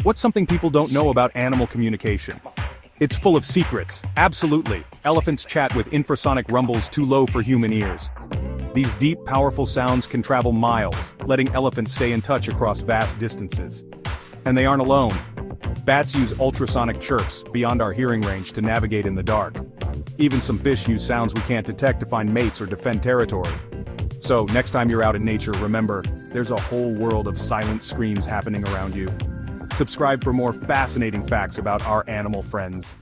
What's something people don't know about animal communication? It's full of secrets, absolutely. Elephants chat with infrasonic rumbles too low for human ears. These deep, powerful sounds can travel miles, letting elephants stay in touch across vast distances. And they aren't alone. Bats use ultrasonic chirps, beyond our hearing range, to navigate in the dark. Even some fish use sounds we can't detect to find mates or defend territory. So, next time you're out in nature, remember, there's a whole world of silent screams happening around you. Subscribe for more fascinating facts about our animal friends.